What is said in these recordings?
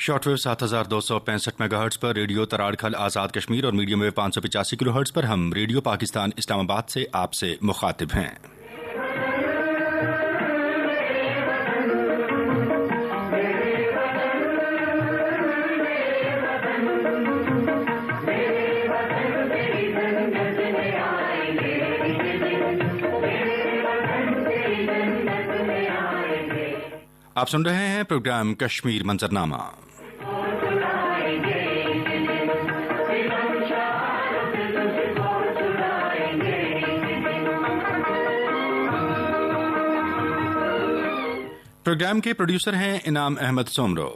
Short wave 7265 mega hertz پر radio Tararkhal Azad Kashmir اور medium view 585 کلو hertz پر ہم radio Pakistan اسلام آباد سے آپ سے مخاطب ہیں۔ آپ سن رہے ہیں پروگرام کشمیر منظرنامہ۔ پروگرام کے پروڈیوسر ہیں انعام احمد سومرو۔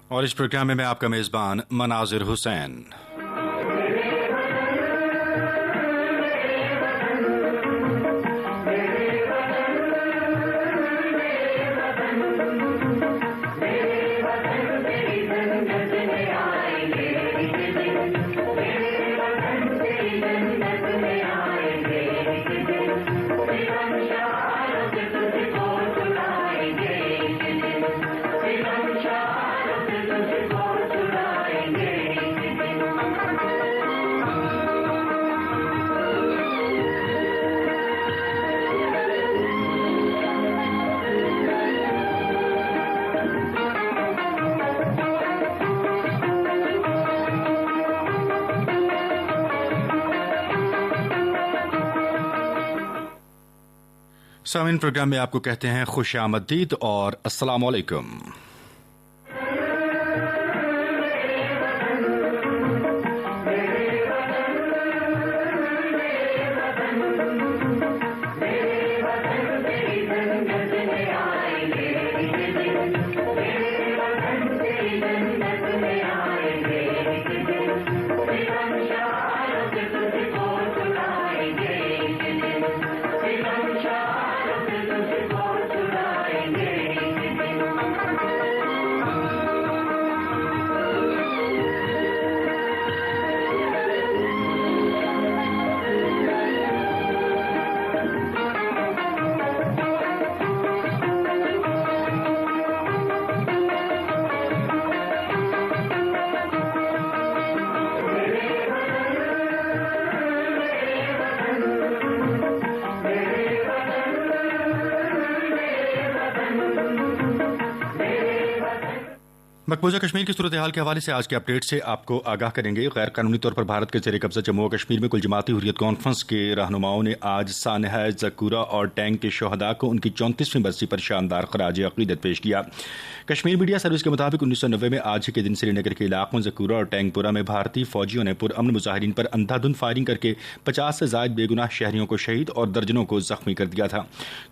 اور اس پروگرام میں آپ کا میزبان مناظر حسین۔ سامعین، پروگرام میں آپ کو کہتے ہیں خوش آمدید اور السلام علیکم۔ مقبوضہ کشمیر کی صورتحال کے حوالے سے آج کے اپڈیٹ سے آپ کو آگاہ کریں گے۔ غیر قانونی طور پر بھارت کے زیر قبضہ جموں و کشمیر میں کل جماعتی حریت کانفرنس کے رہنماؤں نے آج سانحہ زکورہ اور ٹینگ کے شہداء کو ان کی 34ویں برسی پر شاندار خراج عقیدت پیش کیا۔ کشمیر میڈیا سروس کے مطابق 1990 میں آج کے دن سری نگر کے علاقوں زکورہ اور ٹینگ پورہ میں بھارتی فوجیوں نے پرامن مظاہرین پر اندھا دھند فائرنگ کر کے 50 سے زائد بے گناہ شہریوں کو شہید اور درجنوں کو زخمی کر دیا تھا۔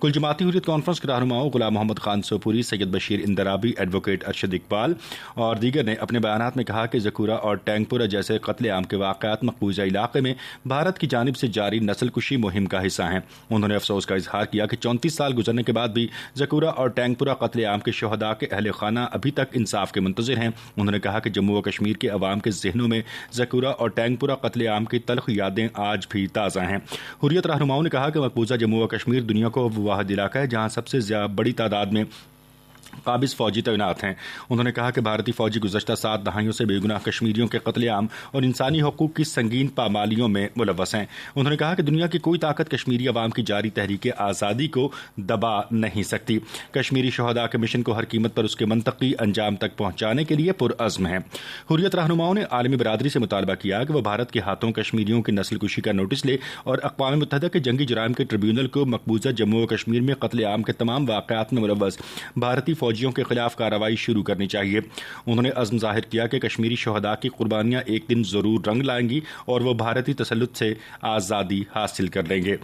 کل جماعتی حریت کانفرنس کے رہنماؤں غلام محمد خان سوپوری، سید بشیر اندرابی، ایڈوکیٹ ارشد اقبال اور دیگر نے اپنے بیانات میں کہا کہ زکورہ اور ٹینگ پورہ جیسے قتل عام کے واقعات مقبوضہ علاقے میں بھارت کی جانب سے جاری نسل کشی مہم کا حصہ ہیں۔ انہوں نے افسوس کا اظہار کیا کہ 34 سال گزرنے کے بعد بھی زکورہ اور ٹینگ پورہ قتل عام کے شہداء کے اہل خانہ ابھی تک انصاف کے منتظر ہیں۔ انہوں نے کہا کہ جموں و کشمیر کے عوام کے ذہنوں میں زکورہ اور ٹینگ پورہ قتل عام کی تلخ یادیں آج بھی تازہ ہیں۔ حریت رہنماؤں نے کہا کہ مقبوضہ جموں و کشمیر دنیا کو وہ واحد علاقہ ہے جہاں سب سے زیادہ بڑی تعداد میں قابض فوجی تعینات ہیں۔ انہوں نے کہا کہ بھارتی فوجی گزشتہ 7 دہائیوں سے بے گناہ کشمیریوں کے قتل عام اور انسانی حقوق کی سنگین پامالیوں میں ملوث ہیں۔ انہوں نے کہا کہ دنیا کی کوئی طاقت کشمیری عوام کی جاری تحریک آزادی کو دبا نہیں سکتی۔ کشمیری شہداء کے مشن کو ہر قیمت پر اس کے منطقی انجام تک پہنچانے کے لیے پرعزم ہیں۔ حریت رہنماؤں نے عالمی برادری سے مطالبہ کیا کہ وہ بھارت کے ہاتھوں کشمیریوں کی نسل کشی کا نوٹس لے اور اقوام متحدہ کے جنگی جرائم کے ٹریبیونل کو مقبوضہ جموں و کشمیر میں قتل عام کے تمام واقعات میں ملوث بھارتی فوجیوں کے خلاف کارروائی شروع کرنی چاہیے۔ انہوں نے عزم ظاہر کیا کہ کشمیری شہداء کی قربانیاں ایک دن ضرور رنگ لائیں گی اور وہ بھارتی تسلط سے آزادی حاصل کر لیں گے۔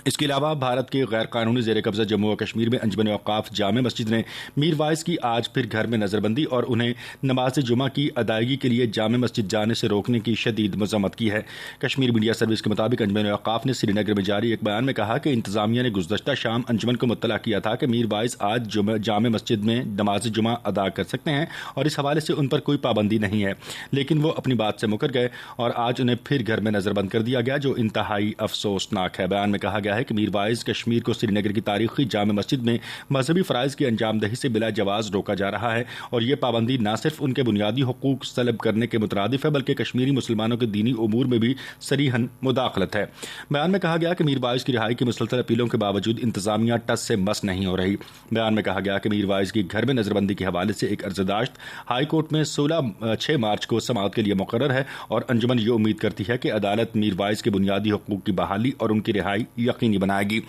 اس کے علاوہ بھارت کے غیر قانونی زیر قبضہ جموں و کشمیر میں انجمن اوقاف جامع مسجد نے میر وائس کی آج پھر گھر میں نظر بندی اور انہیں نماز جمعہ کی ادائیگی کے لیے جامع مسجد جانے سے روکنے کی شدید مذمت کی ہے۔ کشمیر میڈیا سروس کے مطابق انجمن اوقاف نے سری نگر میں جاری ایک بیان میں کہا کہ انتظامیہ نے گزشتہ شام انجمن کو مطلع کیا تھا کہ میر وائس آج جامع مسجد میں نماز جمعہ ادا کر سکتے ہیں اور اس حوالے سے ان پر کوئی پابندی نہیں ہے، لیکن وہ اپنی بات سے مکر گئے اور آج انہیں پھر گھر میں نظر بند کر دیا گیا، جو انتہائی افسوسناک ہے۔ بیان میں کہا گیا ہے کہ میر وائس کشمیر کو سری نگر کی تاریخی جامع مسجد میں مذہبی فرائض کی انجام دہی سے بلا جواز روکا جا رہا ہے اور یہ پابندی نہ صرف ان کے بنیادی حقوق سلب کرنے کے مترادف ہے بلکہ کشمیری مسلمانوں کے دینی امور میں بھی صریحاً مداخلت ہے۔ بیان میں کہا گیا کہ میر وائس کی رہائی کی مسلسل اپیلوں کے باوجود انتظامیہ ٹس سے مس نہیں ہو رہی۔ بیان میں کہا گیا کہ میر وائس کی گھر میں نظر بندی کے حوالے سے ایک عرضداشت ہائی کورٹ میں 6 مارچ کو سماعت کے لیے مقرر ہے اور انجمن یہ امید کرتی ہے کہ عدالت میر وائس کے بنیادی حقوق کی بحالی اور ان کی رہائی یقینی بنائے گی۔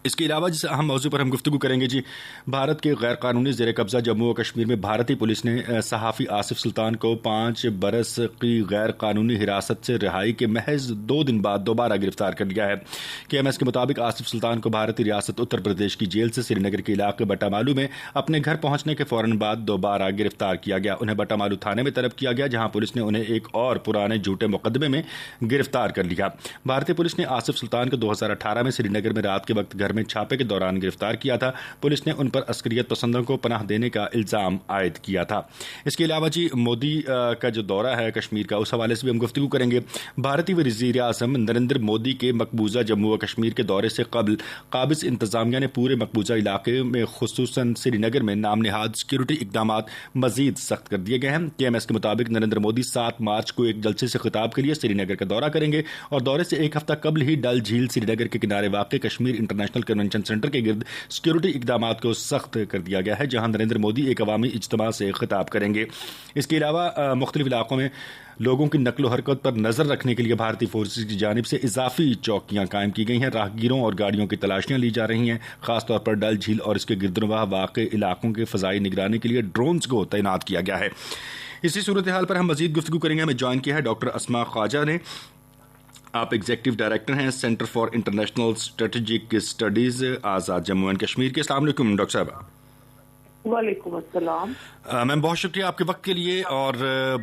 اس کے علاوہ جس اہم موضوع پر ہم گفتگو کریں گے بھارت کے غیر قانونی زیر قبضہ جموں و کشمیر میں بھارتی پولیس نے صحافی آصف سلطان کو 5 برس کی غیر قانونی حراست سے رہائی کے محض 2 دن بعد دوبارہ گرفتار کر لیا ہے۔ KMS کے مطابق آصف سلطان کو بھارتی ریاست اتر پردیش کی جیل سے سری نگر کے علاقے بٹا مالو میں اپنے گھر پہنچنے کے فوراً بعد دوبارہ گرفتار کیا گیا۔ انہیں بٹا مالو تھانے میں طلب کیا گیا جہاں پولیس نے انہیں ایک اور پرانے جھوٹے مقدمے میں گرفتار کر لیا۔ بھارتی پولیس نے آصف سلطان کو 2018 میں سری نگر میں رات کے وقت گھر میں چھاپے کے دوران گرفتار کیا تھا۔ پولیس نے ان پر عسکریت پسندوں کو پناہ دینے کا الزام عائد کیا تھا۔ اس کے علاوہ مودی کا جو دورہ ہے کشمیر کا، اس حوالے سے بھی ہم گفتگو کریں گے۔ بھارتی وزیر اعظم نریندر مودی کے مقبوضہ جموں و کشمیر کے دورے سے قبل قابض انتظامیہ نے پورے مقبوضہ علاقے میں خصوصاً سری نگر میں نام نہاد سیکورٹی اقدامات مزید سخت کر دیے گئے ہیں۔ KMS کے مطابق نریندر مودی 7 مارچ کو ایک جلسے سے خطاب کے لیے سری نگر کا دورہ کریں گے اور دورے سے ایک ہفتہ قبل ہی ڈل جھیل سری نگر کے کنارے واقع کشمیر انٹرنیشنل کنونشن سینٹر کے گرد سیکورٹی اقدامات کو سخت کر دیا گیا ہے، جہاں نریندر مودی ایک عوامی اجتماع سے خطاب کریں گے۔ اس کے علاوہ مختلف علاقوں میں لوگوں کی نقل و حرکت پر نظر رکھنے کے لیے بھارتی فورسز کی جانب سے اضافی چوکیاں قائم کی گئی ہیں۔ راہگیروں اور گاڑیوں کی تلاشیاں لی جا رہی ہیں، خاص طور پر ڈل جھیل اور اس کے گردنواح واقع علاقوں کے فضائی نگرانی کے لیے ڈرونز کو تعینات کیا گیا ہے۔ اسی صورتحال پر ہم مزید گفتگو کریں گے۔ ہمیں جوائن کیا ہے ڈاکٹر اسما خواجہ نے۔ آپ ایگزیکٹو ڈائریکٹر ہیں centre for international strategic studies Azad Jammu and Kashmir کے۔ السلام علیکم ڈاکٹر صاحب۔ وعلیکم السلام میم، بہت شکریہ آپ کے وقت کے لیے اور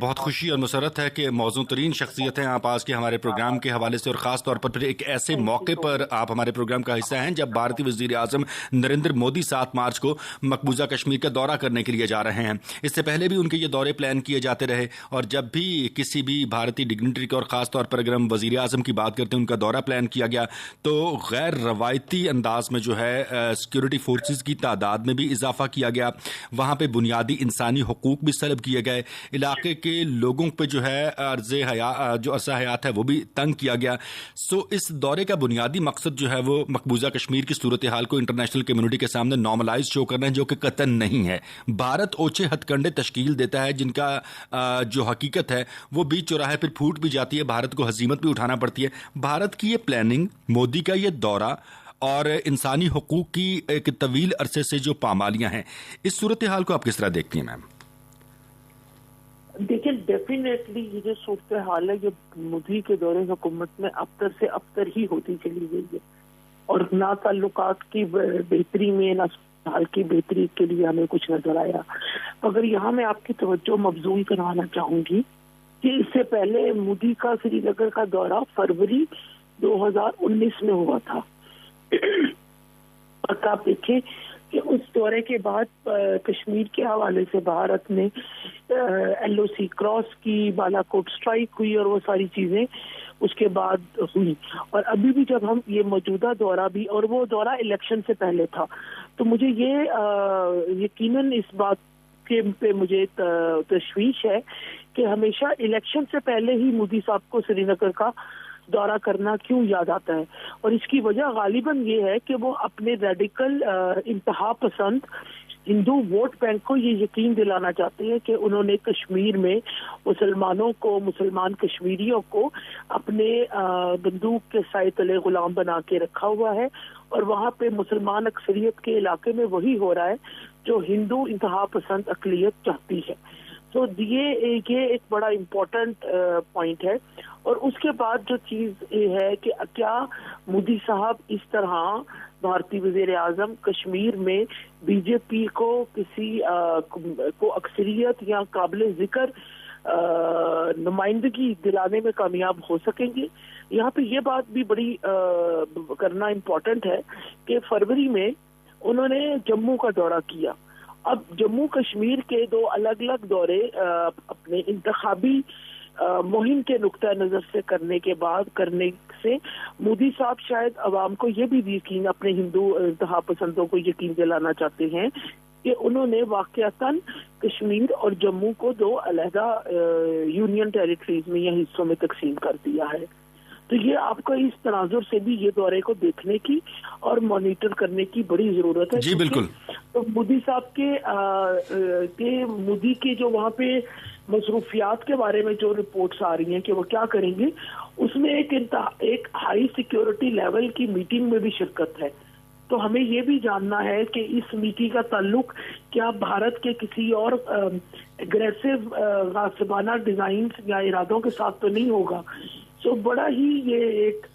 بہت خوشی اور مسرت ہے کہ موزوں ترین شخصیت ہیں آپ آج کے ہمارے پروگرام کے حوالے سے، اور خاص طور پر پھر ایک ایسے موقع پر آپ ہمارے پروگرام کا حصہ ہیں جب بھارتی وزیر اعظم نریندر مودی 7 مارچ کو مقبوضہ کشمیر کا دورہ کرنے کے لیے جا رہے ہیں۔ اس سے پہلے بھی ان کے یہ دورے پلان کیے جاتے رہے اور جب بھی کسی بھی بھارتی ڈگنیٹری کا، اور خاص طور پر اگر ہم وزیر اعظم کی بات کرتے ہیں، ان کا دورہ پلان کیا گیا تو غیر روایتی انداز میں جو ہے سیکورٹی فورسز کی تعداد میں بھی اضافہ کیا گیا، وہاں پہ بنیادی انسانی حقوق بھی سلب کیے گئے، علاقے کے لوگوں پہ جو ہے عرصہ حیات ہے وہ بھی تنگ کیا گیا۔ اس دورے کا بنیادی مقصد جو ہے وہ مقبوضہ کشمیر کی صورتحال کو انٹرنیشنل کمیونٹی کے سامنے نارملائز شو کرنا ہے، جو کہ قطعاً نہیں ہے۔ بھارت اوچھے ہتھ کنڈے تشکیل دیتا ہے جن کا جو حقیقت ہے وہ بیچ چوراہے پھر پھوٹ بھی جاتی ہے، بھارت کو ہزیمت بھی اٹھانا پڑتی ہے۔ بھارت کی یہ پلاننگ، مودی کا یہ دورہ اور انسانی حقوق کی ایک طویل عرصے سے جو پامالیاں ہیں، اس صورتحال کو آپ کس طرح دیکھتی ہیں میم؟ دیکھیں، ڈیفینیٹلی یہ جو صورتحال ہے یہ مودی کے دور حکومت میں ابتر سے ابتر ہی ہوتی چلی گئی ہے، اور نہ تعلقات کی بہتری میں نہ صورتحال کی بہتری کے لیے ہمیں کچھ نظر آیا۔ مگر یہاں میں آپ کی توجہ مبذول کروانا چاہوں گی کہ اس سے پہلے مودی کا سری نگر کا دورہ فروری 2019 میں ہوا تھا، اور آپ دیکھیں کہ اس دورے کے بعد کشمیر کے حوالے سے بھارت نے LOC کراس کی، بالا کوٹ سٹرائک ہوئی اور وہ ساری چیزیں اس کے بعد ہوئی، اور ابھی بھی جب ہم یہ موجودہ دورہ بھی، اور وہ دورہ الیکشن سے پہلے تھا، تو مجھے یہ یقیناً اس بات کے پہ مجھے تشویش ہے کہ ہمیشہ الیکشن سے پہلے ہی مودی صاحب کو سری نگر کا دورہ کرنا کیوں یاد آتا ہے، اور اس کی وجہ غالباً یہ ہے کہ وہ اپنے ریڈیکل انتہا پسند ہندو ووٹ بینک کو یہ یقین دلانا چاہتے ہیں کہ انہوں نے کشمیر میں مسلمانوں کو، مسلمان کشمیریوں کو اپنے بندوق کے سائے تلے غلام بنا کے رکھا ہوا ہے، اور وہاں پہ مسلمان اکثریت کے علاقے میں وہی ہو رہا ہے جو ہندو انتہا پسند اقلیت چاہتی ہے۔ تو یہ ایک بڑا امپورٹنٹ پوائنٹ ہے. اور اس کے بعد جو چیز یہ ہے کہ کیا مودی صاحب اس طرح بھارتی وزیر اعظم کشمیر میں بی جے پی کو کسی کو اکثریت یا قابل ذکر نمائندگی دلانے میں کامیاب ہو سکیں گے. یہاں پہ یہ بات بھی بڑی کرنا امپورٹنٹ ہے کہ فروری میں انہوں نے جموں کا دورہ کیا. اب جموں کشمیر کے دو الگ الگ دورے اپنے انتخابی مہم کے نقطہ نظر سے کرنے سے مودی صاحب شاید عوام کو یہ بھی یقین، اپنے ہندو انتہا پسندوں کو یقین دلانا چاہتے ہیں کہ انہوں نے واقعتاً کشمیر اور جموں کو دو علیحدہ یونین ٹیریٹریز میں یا حصوں میں تقسیم کر دیا ہے. تو یہ آپ کو اس تناظر سے بھی یہ دورے کو دیکھنے کی اور مانیٹر کرنے کی بڑی ضرورت ہے. جی بالکل. تو مودی صاحب کے مودی کے جو وہاں پہ مصروفیات کے بارے میں جو رپورٹس آ رہی ہیں کہ وہ کیا کریں گے، اس میں ایک ہائی سیکیورٹی لیول کی میٹنگ میں بھی شرکت ہے. تو ہمیں یہ بھی جاننا ہے کہ اس میٹنگ کا تعلق کیا بھارت کے کسی اور اگریسو غاصبانہ ڈیزائنز یا ارادوں کے ساتھ تو نہیں ہوگا. سو بڑا ہی یہ ایک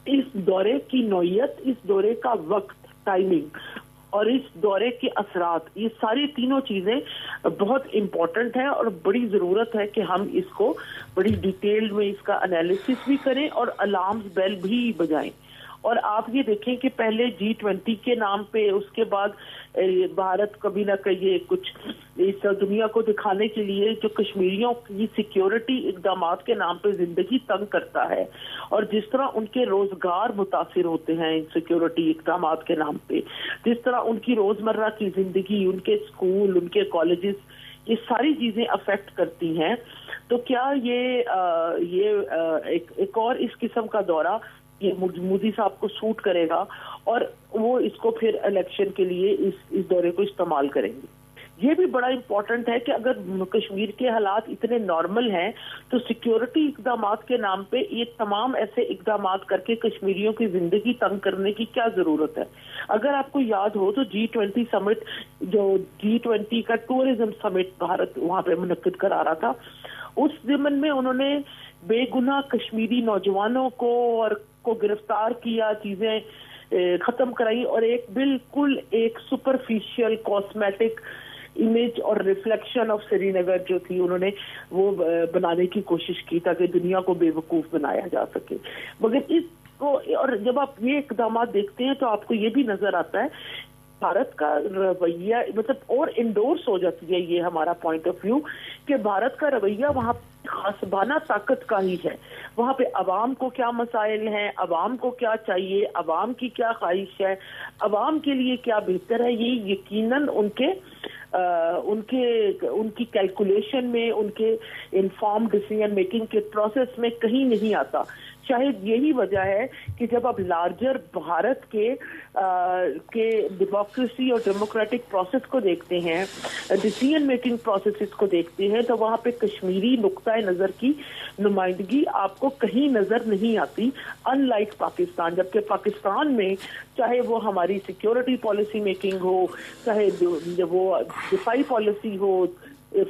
اس دورے کی نوعیت، اس دورے کا وقت، ٹائمنگ اور اس دورے کے اثرات، یہ ساری تینوں چیزیں بہت امپورٹنٹ ہیں اور بڑی ضرورت ہے کہ ہم اس کو بڑی ڈیٹیل میں اس کا انالیسس بھی کریں اور الارمز بیل بھی بجائیں. اور آپ یہ دیکھیں کہ پہلے G20 کے نام پہ، اس کے بعد بھارت کبھی نہ کہیں کچھ اس دنیا کو دکھانے کے لیے جو کشمیریوں کی سیکیورٹی اقدامات کے نام پہ زندگی تنگ کرتا ہے اور جس طرح ان کے روزگار متاثر ہوتے ہیں ان سیکیورٹی اقدامات کے نام پہ، جس طرح ان کی روزمرہ کی زندگی، ان کے اسکول، ان کے کالجز، یہ ساری چیزیں افیکٹ کرتی ہیں. تو کیا یہ ایک اور اس قسم کا دورہ یہ مودی صاحب کو سوٹ کرے گا اور وہ اس کو پھر الیکشن کے لیے اس دورے کو استعمال کریں گے. یہ بھی بڑا امپورٹنٹ ہے کہ اگر کشمیر کے حالات اتنے نارمل ہیں تو سیکیورٹی اقدامات کے نام پہ یہ تمام ایسے اقدامات کر کے کشمیریوں کی زندگی تنگ کرنے کی کیا ضرورت ہے. اگر آپ کو یاد ہو تو G20 سمٹ، جو G20 کا ٹورزم سمٹ بھارت وہاں پہ منعقد کرا رہا تھا، اس ضمن میں انہوں نے بے گناہ کشمیری نوجوانوں کو گرفتار کیا، چیزیں ختم کرائی اور ایک بالکل ایک سپرفیشل کاسمیٹک امیج اور ریفلیکشن آف سری نگر جو تھی انہوں نے وہ بنانے کی کوشش کی تاکہ دنیا کو بے وقوف بنایا جا سکے. مگر اس کو، اور جب آپ یہ اقدامات دیکھتے ہیں تو آپ کو یہ بھی نظر آتا ہے بھارت کا رویہ، مطلب اور انڈورس ہو جاتی ہے یہ ہمارا پوائنٹ آف ویو کہ بھارت کا رویہ وہاں غاصبانہ طاقت کا ہی ہے. وہاں پہ عوام کو کیا مسائل ہیں، عوام کو کیا چاہیے، عوام کی کیا خواہش ہے، عوام کے لیے کیا بہتر ہے، یہ یقیناً ان کی کیلکولیشن میں، ان کے انفارم ڈیسیژن میکنگ کے پروسیس میں کہیں نہیں آتا. شاید یہی وجہ ہے کہ جب آپ لارجر بھارت کے ڈیموکریسی اور ڈیموکریٹک پروسیس کو دیکھتے ہیں، ڈیسیژن میکنگ پروسیسز کو دیکھتے ہیں، تو وہاں پہ کشمیری نقطۂ نظر کی نمائندگی آپ کو کہیں نظر نہیں آتی، ان لائک پاکستان. جبکہ پاکستان میں چاہے وہ ہماری سیکیورٹی پالیسی میکنگ ہو، چاہے وہ دفاعی پالیسی ہو،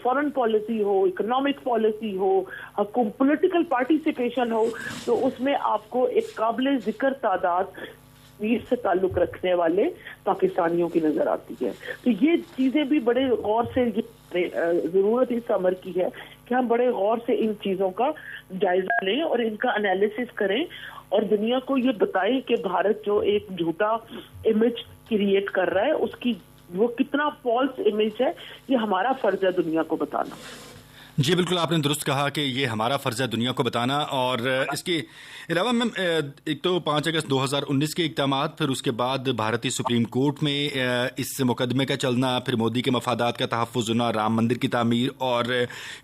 فورن پالیسی ہو، اکنامک پالیسی ہو، پولیٹیکل پارٹیسپیشن ہو، تو اس میں آپ کو ایک قابل ذکر تعداد کشمیر سے تعلق رکھنے والے پاکستانیوں کی نظر آتی ہے. تو یہ چیزیں بھی بڑے غور سے، ضرورت اس امر کی ہے کہ ہم بڑے غور سے ان چیزوں کا جائزہ لیں اور ان کا انالیسس کریں اور دنیا کو یہ بتائیں کہ بھارت جو ایک جھوٹا امیج کریٹ کر رہا ہے اس کی وہ کتنا فالس امیج ہے، یہ ہمارا فرض ہے دنیا کو بتانا. جی بالکل، آپ نے درست کہا کہ یہ ہمارا فرض ہے دنیا کو بتانا. اور اس کے علاوہ میم، ایک تو 5 اگست 2019 کے اقدامات، پھر اس کے بعد بھارتی سپریم کورٹ میں اس مقدمے کا چلنا، پھر مودی کے مفادات کا تحفظ ہونا، رام مندر کی تعمیر اور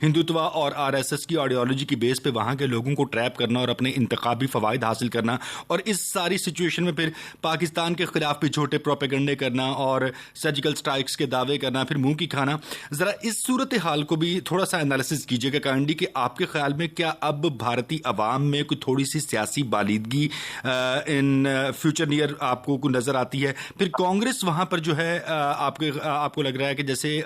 ہندوتوا اور RSS کی آئیڈیالوجی کی بیس پہ وہاں کے لوگوں کو ٹریپ کرنا اور اپنے انتخابی فوائد حاصل کرنا، اور اس ساری سچویشن میں پھر پاکستان کے خلاف بھی چھوٹے پروپیگنڈے کرنا اور سرجیکل سٹرائکس کے دعوے کرنا، پھر منہ کی کھانا. ذرا اس صورتحال کو بھی تھوڑا سا انالیسس انالیسس کیجیے گا کائنڈلی کہ آپ کے خیال میں کیا اب بھارتی عوام میں کوئی تھوڑی سی سیاسی بالیدگی ان فیوچر نیئر آپ کو نظر آتی ہے؟ پھر کانگریس وہاں پر جو ہے آپ کو لگ رہا ہے کہ جیسے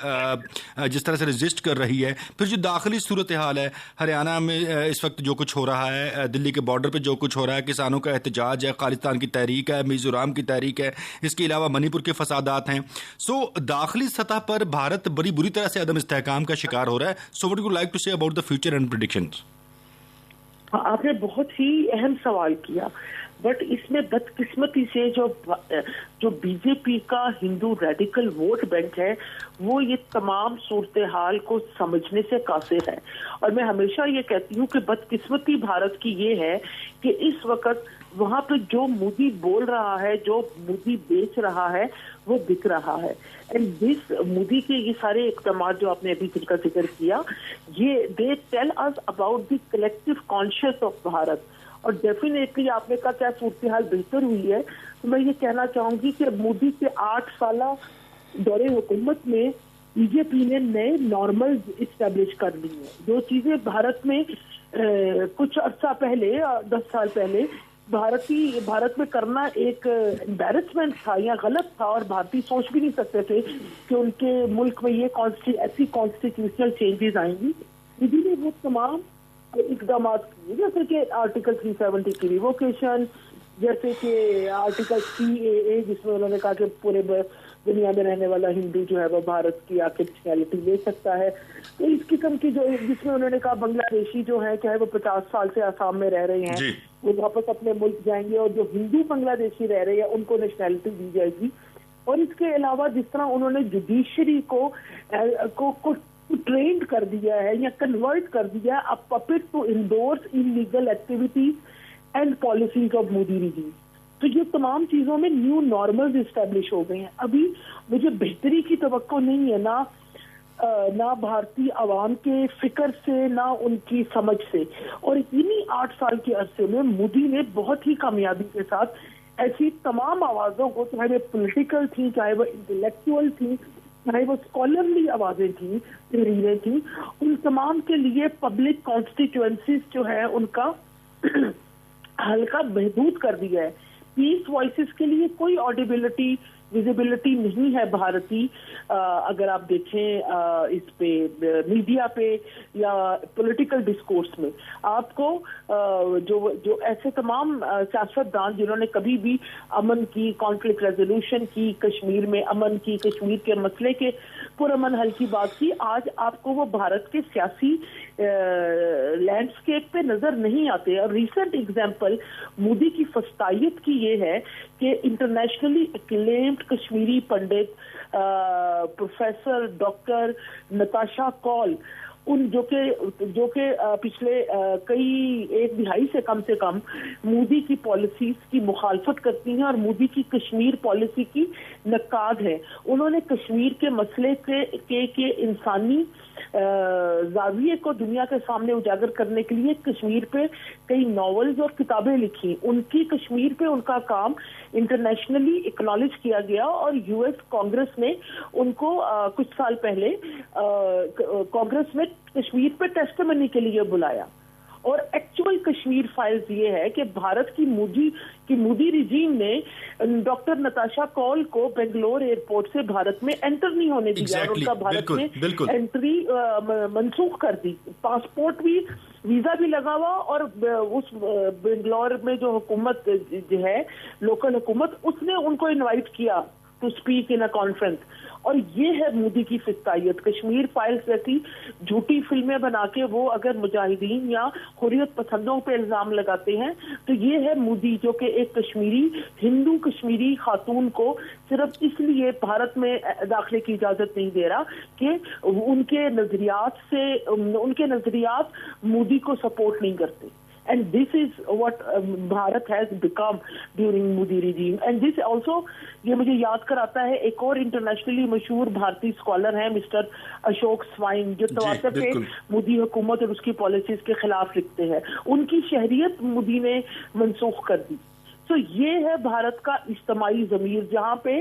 جس طرح سے رجسٹ کر رہی ہے، پھر جو داخلی صورتحال ہے ہریانہ میں اس وقت جو کچھ ہو رہا ہے، دلی کے بارڈر پہ جو کچھ ہو رہا ہے، کسانوں کا احتجاج ہے، خالصتان کی تحریک ہے، میزورام کی تحریک ہے، اس کے علاوہ منی پور کے فسادات ہیں، سو داخلی سطح پر بھارت بڑی بری طرح سے عدم استحکام کا شکار ہو رہا ہے. So what you like to say about the future and predictions? آپ نے بہت ہی اہم سوال کیا، بٹ اس میں بدقسمتی سے جو بی جے پی کا ہندو ریڈیکل ووٹ بینک ہے وہ یہ تمام صورتحال کو سمجھنے سے قاصر ہے. اور میں ہمیشہ یہ کہتی ہوں کہ بدقسمتی بھارت کی یہ ہے کہ اس وقت وہاں پہ جو مودی بول رہا ہے، جو مودی بیچ رہا ہے، وہ بک رہا ہے. اینڈ دس مودی کے یہ سارے اقدامات جو آپ نے ابھی جن کا ذکر کیا، یہ they tell us about the collective conscious of Bharat. اور ڈیفینیٹلی آپ نے کہا کیا صورتحال بہتر ہوئی ہے، تو میں یہ کہنا چاہوں گی کہ مودی کے 8 سالہ دور حکومت میں بی جے پی نے نئے نارمل اسٹیبلش کر لی ہیں. جو چیزیں بھارت میں کچھ عرصہ پہلے 10 سال پہلے بھارت میں کرنا ایک امبیرسمنٹ تھا یا غلط تھا، اور بھارتی سوچ بھی نہیں سکتے تھے کہ ان کے ملک میں یہ ایسی کانسٹیٹیوشنل چینجز آئیں گی. مودی نے وہ تمام اقدامات کیے، جیسے کہ آرٹیکل 370 کی ریووکیشن، جیسے کہ آرٹیکل CAA جس میں انہوں نے کہا کہ پورے دنیا میں رہنے والا ہندو جو ہے وہ بھارت کی آ کے نیشنلٹی لے سکتا ہے. تو اس قسم کی جو جس میں انہوں نے کہا بنگلہ دیشی جو ہے چاہے وہ 50 سال سے آسام میں رہ رہے ہیں وہ واپس اپنے ملک جائیں گے، اور جو ہندو بنگلہ دیشی رہ رہے ہیں ان کو نیشنلٹی دی جائے گی. اور اس کے علاوہ جس طرح انہوں نے جوڈیشری کو ٹرینڈ کر دیا ہے یا کنورٹ کر دیا ہے اب puppet to endorse illegal activities and policies of Modi regime. تو یہ تمام چیزوں میں نیو نارملز اسٹیبلش ہو گئے ہیں. ابھی مجھے بہتری کی توقع نہیں ہے، نہ بھارتی عوام کے فکر سے، نہ ان کی سمجھ سے. اور انہی 8 سال کے عرصے میں مودی نے بہت ہی کامیابی کے ساتھ ایسی تمام آوازوں کو، چاہے وہ پولیٹیکل تھیں، چاہے وہ انٹلیکچوئل تھیں، چاہے وہ اسکالرلی آوازیں تھیں، تحریریں تھیں، ان تمام کے لیے پبلک کانسٹیٹوئنسیز جو ہے ان کا حلقہ محدود کر دیا ہے. پیس وائسز کے لیے کوئی آڈیبلٹی ویزیبلٹی نہیں ہے بھارتی. اگر آپ دیکھیں اس پہ میڈیا پہ یا پولیٹیکل ڈسکورس میں آپ کو جو ایسے تمام سیاستدان جنہوں نے کبھی بھی امن کی، کانفلکٹ ریزولوشن کی، کشمیر میں امن کی، کشمیر کے مسئلے کے پرامن حل کی بات کی، آج آپ کو وہ بھارت کے سیاسی لینڈسکیپ پہ نظر نہیں آتے. اور ریسنٹ ایگزامپل مودی کی فسطائیت کی یہ ہے کہ internationally acclaimed Kashmiri Pandit professor doctor Natasha Kaul, ان جو کہ پچھلے ایک دہائی سے کم مودی کی پالیسیز کی مخالفت کرتی ہیں اور مودی کی کشمیر پالیسی کی نقاد ہے. انہوں نے کشمیر کے مسئلے کے انسانی زاویے کو دنیا کے سامنے اجاگر کرنے کے لیے کشمیر پہ کئی ناولز اور کتابیں لکھی. ان کی کشمیر پہ ان کا کام انٹرنیشنلی اکنالج کیا گیا، اور US کانگریس نے ان کو کچھ سال پہلے کانگریس میں کشمیر پہ ٹیسٹمنی کے لیے بلایا. اور ایکچوئل کشمیر فائلز یہ ہے کہ بھارت کی مودی رجیم نے ڈاکٹر نتاشا کول کو بنگلور ایئرپورٹ سے بھارت میں انٹر نہیں ہونے دیا، اور ان کا بھارت میں انٹری منسوخ کر دی. پاسپورٹ بھی، ویزا بھی لگا ہوا، اور اس بنگلور میں جو حکومت جو ہے لوکل حکومت، اس نے ان کو انوائٹ کیا to speak in a conference. اور یہ ہے مودی کی فسطائیت. کشمیر فائلز جیسی جھوٹی فلمیں بنا کے وہ اگر مجاہدین یا حریت پسندوں پہ الزام لگاتے ہیں تو یہ ہے مودی جو کہ ایک ہندو کشمیری خاتون کو صرف اس لیے بھارت میں داخلے کی اجازت نہیں دے رہا کہ ان کے نظریات مودی کو سپورٹ نہیں کرتے. And this is what Bharat has become during Modi regime. And this also, یہ مجھے یاد کراتا ہے ایک اور انٹرنیشنلی مشہور بھارتی اسکالر ہیں مسٹر اشوک سوائن، جو تواتر پہ مودی حکومت اور اس کی پالیسیز کے خلاف لکھتے ہیں. ان کی شہریت مودی نے منسوخ کر دی. تو یہ ہے بھارت کا اجتماعی ضمیر، جہاں پہ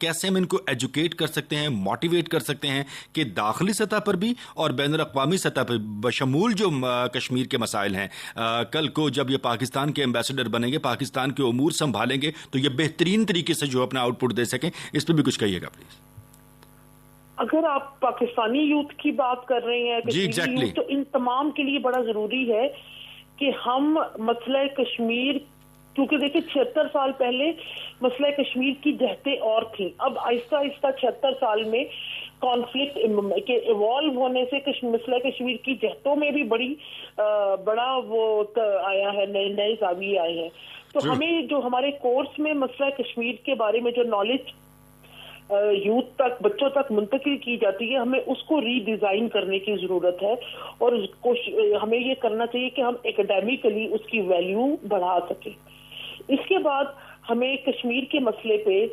کیسے ہم ان کو ایجوکیٹ کر سکتے ہیں, موٹیویٹ کر سکتے ہیں کہ داخلی سطح پر بھی اور بین الاقوامی سطح پر بشمول جو کشمیر کے مسائل ہیں, کل کو جب یہ پاکستان کے ایمبیسڈر بنیں گے, پاکستان کے امور سنبھالیں گے, تو یہ بہترین طریقے سے جو اپنا آؤٹ پٹ دے سکیں. اس پہ بھی کچھ کہیے گا پلیز. اگر آپ پاکستانی یوتھ کی بات کر رہے ہیں جی ایگزیکٹلی, تو ان تمام کے لیے بڑا ضروری ہے کہ ہم مسئلہ کشمیر, کیونکہ دیکھیں 76 سال پہلے مسئلہ کشمیر کی جہتیں اور تھیں, اب آہستہ آہستہ 76 سال میں کانفلکٹ کے ایوالو ہونے سے مسئلہ کشمیر کی جہتوں میں بھی بڑا وہ آیا ہے, نئے زاویے آئے ہیں. تو ہمیں جو ہمارے کورس میں مسئلہ کشمیر کے بارے میں جو نالج یوتھ تک, بچوں تک منتقل کی جاتی ہے, ہمیں اس کو ری ڈیزائن کرنے کی ضرورت ہے, اور ہمیں یہ کرنا چاہیے کہ ہم اکیڈیمکلی اس کی ویلیو بڑھا سکیں. اس کے بعد ہمیں کشمیر کے مسئلے پہ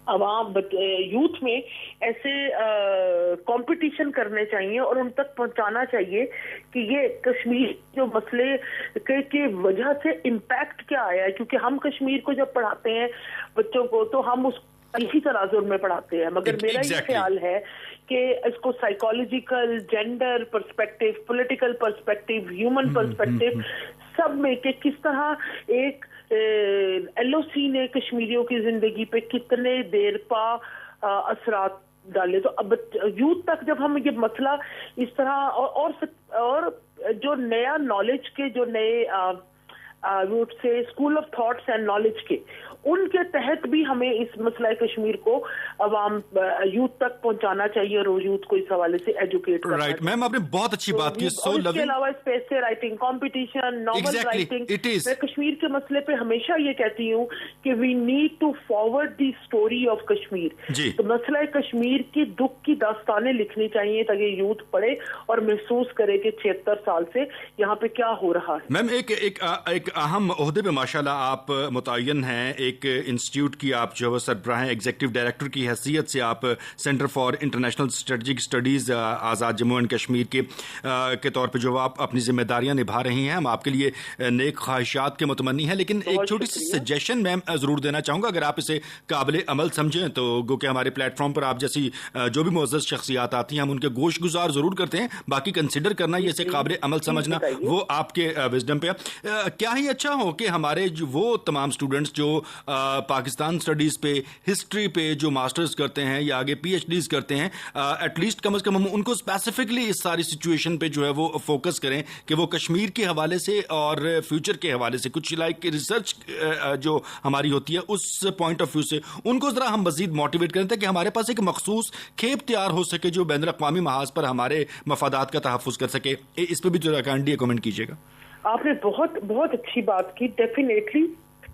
عوام یوتھ میں ایسے کمپٹیشن کرنے چاہیے اور ان تک پہنچانا چاہیے کہ یہ کشمیر جو مسئلے کی وجہ سے امپیکٹ کیا آیا ہے, کیونکہ ہم کشمیر کو جب پڑھاتے ہیں بچوں کو تو ہم اس اسی تناظر میں پڑھاتے ہیں, مگر میرا یہ خیال ہے کہ اس کو psychological, gender perspective, political perspective, human perspective, سب میں کہ کس طرح ایک ایل او سی نے کشمیریوں کی زندگی پہ کتنے دیر پا اثرات ڈالے. تو اب یوتھ تک جب ہم یہ مسئلہ اس طرح اور جو نیا نالج کے جو نئے سے school of thoughts and knowledge کے, ان کے تحت بھی ہمیں اس مسئلہ کشمیر کو عوام یوتھ تک پہنچانا چاہیے اور یوتھ کو اس حوالے سے ایجوکیٹ کرنا چاہیے. میم آپ نے بہت اچھی بات کی. اس کے علاوہ space writing, competition, novel writing, میں کشمیر کے مسئلے پہ ہمیشہ یہ کہتی ہوں کہ we need to forward the story of Kashmir. تو مسئلہ کشمیر کی دکھ کی داستانیں لکھنی چاہیے تاکہ یوتھ پڑھے اور محسوس کرے کہ 76 سال سے یہاں پہ کیا ہو رہا ہے. میم ایک اہم عہدے پہ ماشاءاللہ آپ متعین ہیں, ایک انسٹیٹیوٹ کی آپ جو ہے سربراہ ہیں, ایگزیکٹو ڈائریکٹر کی حیثیت سے آپ centre for international strategic studies Azad Jammu and Kashmir کے طور پہ جو آپ اپنی ذمہ داریاں نبھا رہی ہیں. ہم آپ کے لیے نیک خواہشات کے متمنی ہیں, لیکن ایک چھوٹی سی سجیشن میم ضرور دینا چاہوں گا, اگر آپ اسے قابل عمل سمجھیں تو. گو کہ ہمارے پلیٹ فارم پر آپ جیسی جو بھی معزز شخصیات آتی ہیں ہم ان کے گوش گزار ضرور کرتے ہیں, باقی کنسیڈر کرنا, یہ اسے قابل عمل سمجھنا وہ آپ کے وزڈم پہ. کیا ہی اچھا ہو کہ ہمارے وہ تمام اسٹوڈنٹس جو پاکستان اسٹڈیز پہ, ہسٹری پہ جو ماسٹرز کرتے ہیں یا آگے پی ایچ ڈیز کرتے ہیں, ایٹ لیسٹ کم از کم ہم ان کو اسپیسیفکلی اس ساری سچویشن پہ جو ہے وہ فوکس کریں کہ وہ کشمیر کے حوالے سے اور فیوچر کے حوالے سے کچھ لائک ریسرچ جو ہماری ہوتی ہے اس پوائنٹ آف ویو سے ان کو ذرا ہم مزید موٹیویٹ کریں تاکہ ہمارے پاس ایک مخصوص کھیپ تیار ہو سکے جو بین الاقوامی محاذ پر ہمارے مفادات کا تحفظ کر سکے. اس پہ بھی ذرا کائنڈلی کمنٹ کیجیے گا. آپ نے بہت اچھی بات کی. ڈیفینیٹلی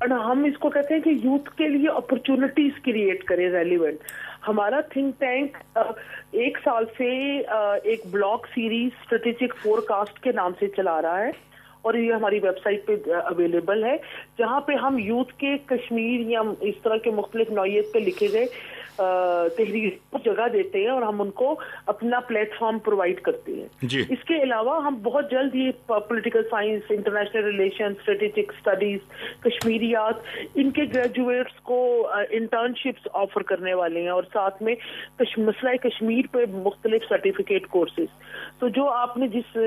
ہم اس کو کہتے ہیں کہ یوتھ کے لیے اپرچونٹیز کریٹ کریں ریلیونٹ. ہمارا تھنک ٹینک 1 سال سے ایک blog series strategic forecast کے نام سے چلا رہا ہے, اور یہ ہماری ویب سائٹ پہ اویلیبل ہے, جہاں پہ ہم یوتھ کے کشمیر یا اس طرح کے مختلف نوعیت پہ لکھے گئے تحریر کو جگہ دیتے ہیں اور ہم ان کو اپنا پلیٹ فارم پرووائڈ کرتے ہیں. اس کے علاوہ ہم بہت جلد یہ political science, international relation, strategic studies, کشمیریات, ان کے گریجویٹس کو انٹرنشپس آفر کرنے والے ہیں, اور ساتھ میں مسئلہ کشمیر پہ مختلف سرٹیفکیٹ کورسز. تو جو آپ نے جس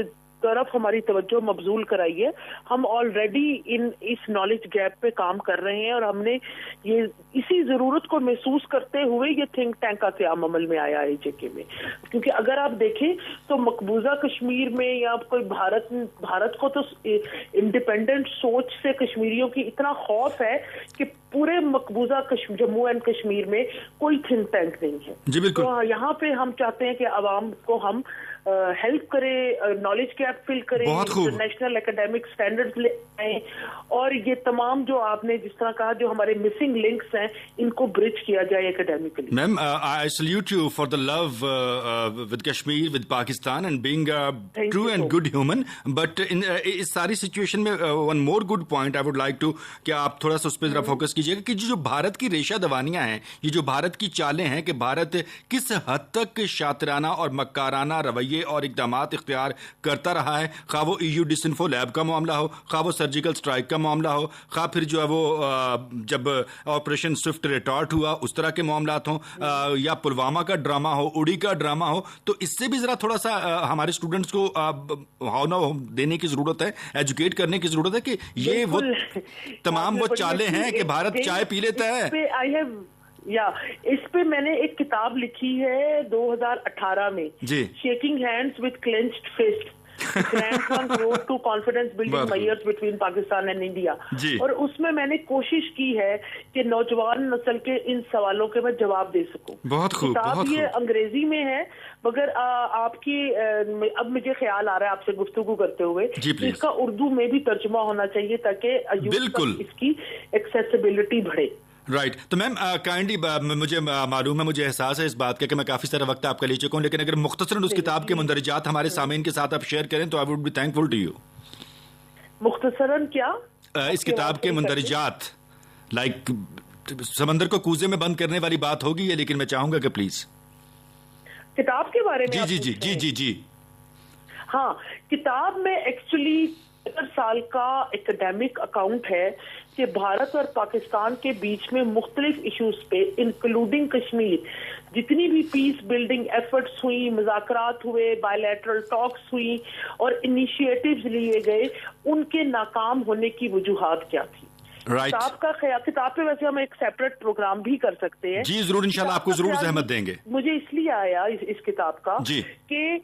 طرف ہماری توجہ مبذول کرائی ہے, ہم آلریڈی اس نالج گیپ پہ کام کر رہے ہیں, اور ہم نے یہ اسی ضرورت کو محسوس کرتے ہوئے یہ تھنک ٹینک کا قیام عمل میں آیا ہے جے کے میں. کیونکہ اگر آپ دیکھیں تو مقبوضہ کشمیر میں یا کوئی بھارت کو تو انڈیپینڈنٹ سوچ سے کشمیریوں کی اتنا خوف ہے کہ پورے مقبوضہ جموں اینڈ کشمیر میں کوئی تھنک ٹینک نہیں ہے. جی بالکل. تو یہاں پہ ہم چاہتے ہیں کہ عوام کو ہم ہیلپ کرے, نالج گیپ فل کرے, انٹرنیشنل اکیڈیمک اسٹینڈرڈز لے آئیں, اور یہ تمام جو آپ نے جس طرح کہا جو ہمارے مسنگ لنکس ہیں ان کو برج کیا جائے academically. Ma'am I salute you for the love with Kashmir, with Pakistan, and being true and good human. But اس ساری سچویشن میں one more good point I would like to کہ آپ تھوڑا سا اس پہ ذرا فوکس کیجیے گا کہ جو بھارت کی ریشہ دوانیاں ہیں, یہ جو بھارت کی چالیں ہیں کہ بھارت کس حد تک شاطرانہ اور مکارانہ رویے طریقے اور اقدامات اختیار کرتا رہا ہے، خواہ وہ EU ڈسنفو لیب کا معاملہ ہو، خواہ وہ سرجیکل اسٹرائک کا معاملہ ہو، خواہ پھر جو ہے وہ جب آپریشن سوئفٹ ریٹارٹ ہوا اس طرح کے معاملات ہوں، یا پلوامہ کا ڈرامہ ہو، اڑی کا ڈرامہ ہو. تو اس سے بھی ذرا تھوڑا سا ہمارے اسٹوڈنٹس کو ہاؤ دینے کی ضرورت ہے، ایجوکیٹ کرنے کی ضرورت ہے کہ یہ وہ تمام وہ چالیں ہیں کہ بھارت چائے پی لیتا ہے. اس پہ میں نے ایک کتاب لکھی ہے 2018 میں، shaking hands with clenched fist, grand trunk road to confidence building measures between Pakistan and India. اور اس میں نے کوشش کی ہے کہ نوجوان نسل کے ان سوالوں کے میں جواب دے سکوں. بہت خوب. کتاب یہ انگریزی میں ہے، مگر آپ کی اب مجھے خیال آ رہا ہے آپ سے گفتگو کرتے ہوئے اس کا اردو میں بھی ترجمہ ہونا چاہیے تاکہ اس کی ایکسیسیبلٹی بڑھے. رائٹ. تو میم کائنڈلی مجھے معلوم ہے، مجھے احساس ہے اس بات کا کہ میں کافی سارا وقت آپ کا لے چکا ہوں، لیکن اگر مختصراً اس کتاب کے مندرجات ہمارے سامعین کے ساتھ آپ شیئر کریں تو I would be thankful to you. مختصراً کیا اس کتاب کے مندرجات، لائک سمندر کو کوزے میں بند کرنے والی بات ہوگی، لیکن میں چاہوں گا کہ پلیز کتاب کے بارے میں. جی. ہاں، کتاب میں ایکچولی 70 سال کا اکیڈیمک اکاؤنٹ ہے کہ بھارت اور پاکستان کے بیچ میں مختلف ایشوز پہ انکلوڈنگ کشمیر جتنی بھی پیس بلڈنگ ایفرٹس ہوئی، مذاکرات ہوئے، بائیلیٹرل ٹاکس ہوئی اور انیشیٹیوز لیے گئے، ان کے ناکام ہونے کی وجوہات کیا تھی. کتاب پہ ویسے ہم ایک سیپریٹ پروگرام بھی کر سکتے ہیں. جی ضرور، انشاءاللہ آپ کو ضرور زحمت دیں گے. مجھے اس لیے آیا اس کتاب کا کہ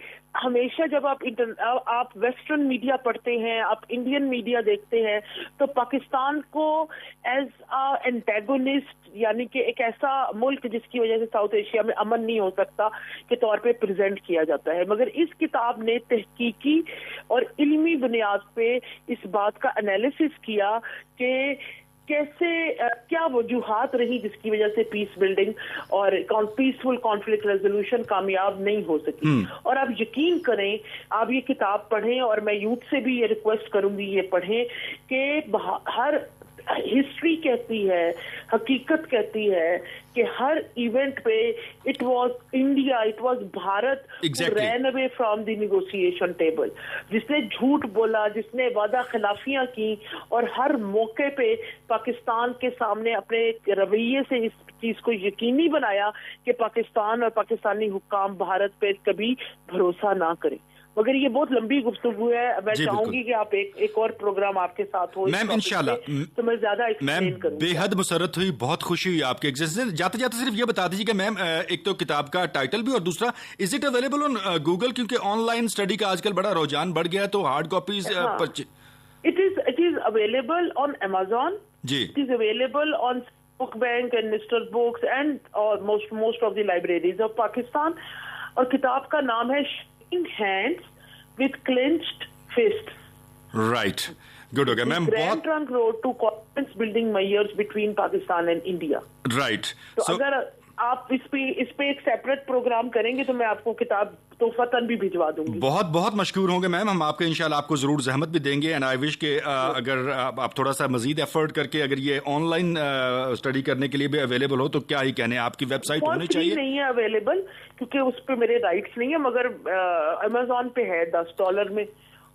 ہمیشہ جب آپ ویسٹرن میڈیا پڑھتے ہیں، آپ انڈین میڈیا دیکھتے ہیں، تو پاکستان کو ایز اینٹیگونسٹ، یعنی کہ ایک ایسا ملک جس کی وجہ سے ساؤتھ ایشیا میں امن نہیں ہو سکتا کے طور پہ پریزنٹ کیا جاتا ہے. مگر اس کتاب نے تحقیقی اور علمی بنیاد پہ اس بات کا انالیسس کیا کہ کیسے کیا وجوہات رہی جس کی وجہ سے پیس بلڈنگ اور پیسفل کانفلکٹ ریزولوشن کامیاب نہیں ہو سکی. اور آپ یقین کریں، آپ یہ کتاب پڑھیں، اور میں یوتھ سے بھی یہ ریکویسٹ کروں گی یہ پڑھیں کہ ہر ہسٹری کہتی ہے، حقیقت کہتی ہے کہ ہر ایونٹ پہ it was India, it was Bharat ran away from the negotiation table, جس نے جھوٹ بولا، جس نے وعدہ خلافیاں کی، اور ہر موقع پہ پاکستان کے سامنے اپنے رویے سے اس چیز کو یقینی بنایا کہ پاکستان اور پاکستانی حکام بھارت پہ کبھی بھروسہ نہ کریں. مگر یہ بہت لمبی گفتگو ہے، میں چاہوں گی کہ آپ ایک اور پروگرام آپ کے ساتھ ہو میم انشاءاللہ. تو میں زیادہ ایکسپلین کروں. بے حد مسرت ہوئی، بہت خوشی ہوئی آپ کے ایگزسٹنس. جاتے جاتے صرف یہ بتا دیجیے کہ میم ایک تو کتاب کا ٹائٹل بھی، اور دوسرا is it available on Google, کیونکہ آن لائن اسٹڈی کا آج کل بڑا رجحان بڑھ گیا ہے، تو hard copies It is available on Amazon. It is available on Book Bank and Mr. Books and most of the libraries of Pakistan. اور کتاب کا نام ہے Shaking Hands with Clenched Fists. Right. Good ہو گیا میم. Grand Trunk Road to Confidence Building Measures between Pakistan and India. Right. تو اگر آپ اس پہ ایک سیپریٹ پروگرام کریں گے تو میں آپ کو کتاب تحفتاً بھی بھجوا دوں گی. بہت بہت مشکور ہوں گے میم، ہم آپ کے انشاءاللہ آپ کو ضرور زحمت بھی دیں گے. اینڈ آئی وش کہ اگر آپ تھوڑا سا مزید ایفرٹ کر کے اگر یہ آن لائن اسٹڈی کرنے کے لیے بھی اویلیبل ہو تو کیا ہی کہنے، آپ کی ویب سائٹ ہونی چاہیے. نہیں ہے اویلیبل کیونکہ اس پہ میرے رائٹس نہیں ہے، مگر امیزون پہ ہے $10 میں،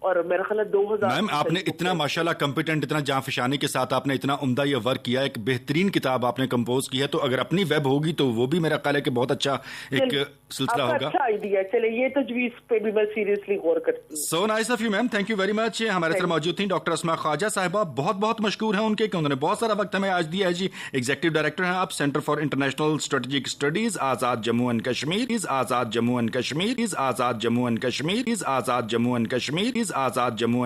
اور میرا خیال ہے 2000. میم آپ نے اتنا ماشاءاللہ کمپیٹنٹ، اتنا جاں فشانی کے ساتھ آپ نے اتنا عمدہ یہ ورک کیا، ایک بہترین کتاب آپ نے کمپوز کی ہے، تو اگر اپنی ویب ہوگی تو وہ بھی میرا خیال ہے کہ بہت اچھا ایک سلسلہ ہوگا. اچھا آئیڈیا. چلے یہ تجویز پہ بھی میں سیریسلی غور کرتی ہوں. So nice of you ma'am, thank you very much. ہمارے ساتھ موجود تھیں ڈاکٹر اسماء خواجہ صاحبہ، بہت بہت مشکور ہیں ان کے کہ انہوں نے بہت سارا وقت ہمیں آج دیا ہے. جی ایگزیکٹو ڈائریکٹر ہیں آپ centre for international strategic studies, Azad Jammu and Kashmir, Azad Jammu and Kashmir, Azad Jammu and Kashmir, Azad Jammu and Kashmir, Azad Jammu